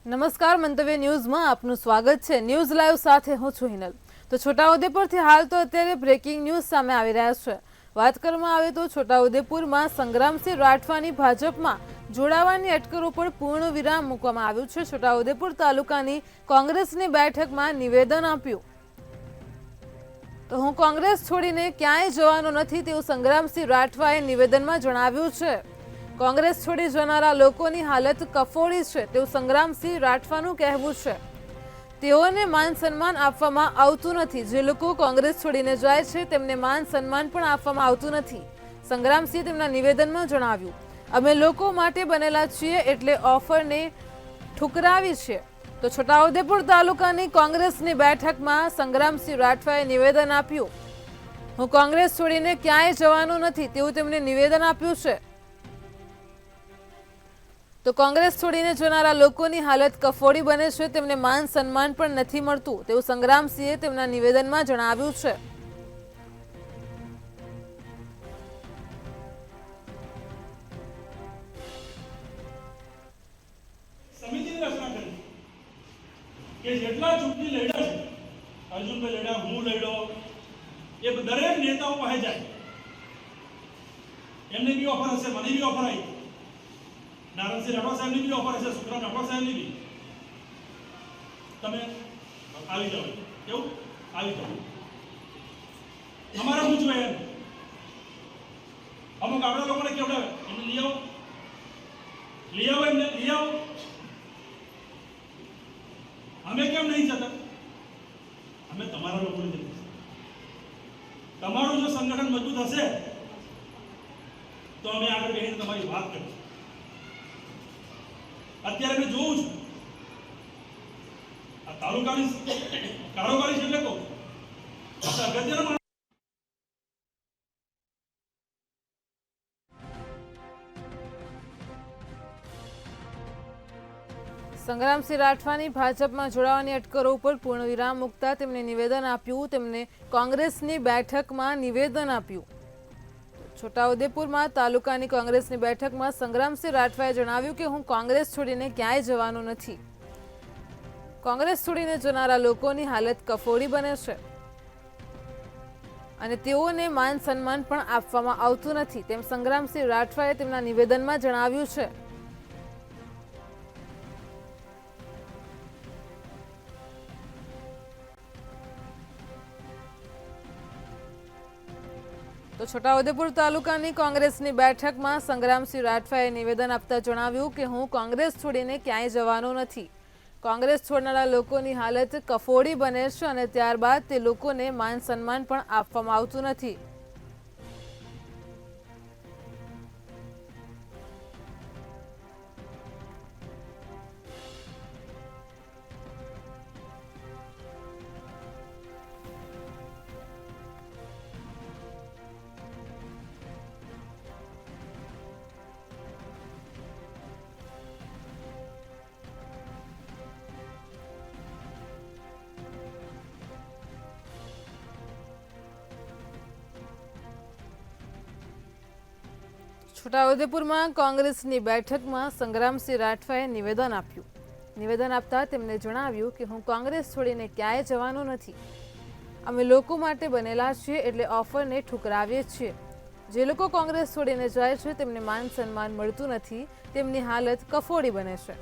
નમસ્કાર, મંતવ્ય ન્યૂઝમાં આપનું સ્વાગત છે। ન્યૂઝ લાઈવ સાથે હું છું હિનલ। તો છોટાઉદેપુરથી હાલ તો અત્યારે બ્રેકિંગ ન્યૂઝ સામે આવી રહ્યા છે। વાત કરવામાં આવે તો છોટાઉદેપુરમાં સંગ્રામસિંહ રાઠવાની ભાજપમાં જોડાવાની અટકળો પર પૂર્ણ વિરામ મૂકવામાં આવ્યું છે। છોટાઉદેપુર તાલુકાની કોંગ્રેસની બેઠકમાં નિવેદન આપ્યું તો હું કોંગ્રેસ છોડીને ક્યાંય જવાનો નથી તેવું સંગ્રામસિંહ રાઠવાએ નિવેદનમાં જણાવ્યું છે। કોંગ્રેસ છોડી જનારા લોકોની હાલત કફોડી છે તેવું સંગ્રામસિંહ રાઠવાનું કહેવું છે। તેઓને માન સન્માન આપવામાં આવતું નથી। જે લોકો કોંગ્રેસ છોડીને જાય છે તેમને માન સન્માન પણ આપવામાં આવતું નથી। સંગ્રામસિંહ તેમના નિવેદનમાં જણાવ્યું, અમે લોકો માટે બનેલા છીએ એટલે ઓફરને ઠુકરાવી છે। તો છોટાઉદેપુર તાલુકાની કોંગ્રેસની બેઠકમાં સંગ્રામસિંહ રાઠવાએ નિવેદન આપ્યું, હું કોંગ્રેસ છોડીને ક્યાંય જવાનો નથી તેવું તેમણે નિવેદન આપ્યું છે। તો કોંગ્રેસ છોડીને જનારા લોકોની હાલત કફોડી બને છે, તેમને માન સન્માન પણ નથી મળતું તેવું સંગ્રામસિંહે તેમના નિવેદનમાં જણાવ્યું છે। સમિતિની રચના કરી કે જેટલા ચૂંટણી લડ્યા છે, અર્જુનભાઈ લડ્યા, હું લડ્યો, એ દરેક નેતાઓ પાસે જાય, એમને બી ઓફર હશે, મને બી ઓફર આવી, નારાયણસિંહ રાઠવા સાહેબની બી ઓફર હશે, સુખરામ રાઠવા સાહેબની બી, તમે આવી જાઓ, કેવું આવી જાઓ, અમારે શું જોઈએ, અમુક આપણા લોકોને કેવડાવે, એમને લઈ આવો, એમને લઈ આવો, અમે કેમ નહીં જતા? અમે તમારા લોકોને જઈએ, તમારું જો સંગઠન મજબૂત હશે તો અમે આગળ બેસીને તમારી વાત કરીશું। અત્યારે મેં જોઉં છું આ તાલુકાની કારોબારી છે એટલે કહું અગત્યનો સંગ્રામસિંહ રાઠવાની ભાજપમાં જોડાવાની અટકળો ઉપર પૂર્ણ વિરામ મૂકતા તેમણે નિવેદન આપ્યું। તેમણે કોંગ્રેસની બેઠકમાં નિવેદન આપ્યું। છોટાઉદેપુરમાં તાલુકાની કોંગ્રેસની બેઠકમાં સંગ્રામસિંહ રાઠવાએ જણાવ્યું કે હું કોંગ્રેસ છોડીને ક્યાંય જવાનો નથી। કોંગ્રેસ છોડીને જનારા લોકોની હાલત કફોડી બને છે અને તેઓને માન સન્માન પણ આપવામાં આવતું નથી તેમ સંગ્રામસિંહ રાઠવાએ તેમના નિવેદનમાં જણાવ્યું છે। તો છોટાઉદેપુર તાલુકાની કોંગ્રેસની બેઠકમાં સંગ્રામસિંહ રાઠવાએ નિવેદન આપતા જણાવ્યું કે હું કોંગ્રેસ છોડીને ક્યાંય જવાનો નથી। કોંગ્રેસ છોડનારા લોકોની હાલત કફોડી બને છે અને ત્યારબાદ તે લોકોને માન સન્માન પણ આપવામાં આવતું નથી। છોટાઉદેપુરમાં કોંગ્રેસની બેઠકમાં સંગ્રામસિંહ રાઠવાએ નિવેદન આપ્યું। નિવેદન આપતા તેમણે જણાવ્યું કે હું કોંગ્રેસ છોડીને ક્યાંય જવાનો નથી। અમે લોકો માટે બનેલા છીએ એટલે ઓફરને ઠુકરાવીએ છીએ। જે લોકો કોંગ્રેસ છોડીને જાય છે તેમને માન સન્માન મળતું નથી, તેમની હાલત કફોડી બને છે।